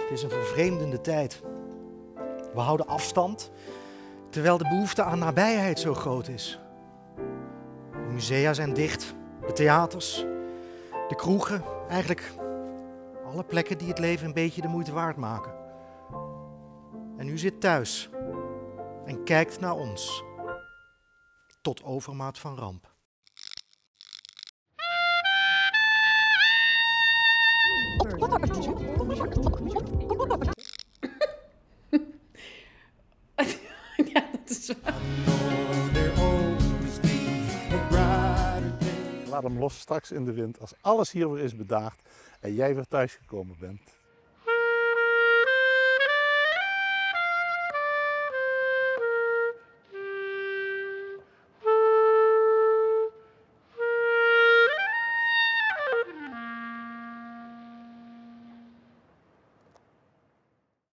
Het is een vervreemdende tijd. We houden afstand, terwijl de behoefte aan nabijheid zo groot is. De musea zijn dicht, de theaters, de kroegen, eigenlijk alle plekken die het leven een beetje de moeite waard maken. En u zit thuis en kijkt naar ons, tot overmaat van ramp. Ja, dat is waar. Laat hem los straks in de wind als alles hier weer is bedaagd en jij weer thuisgekomen bent.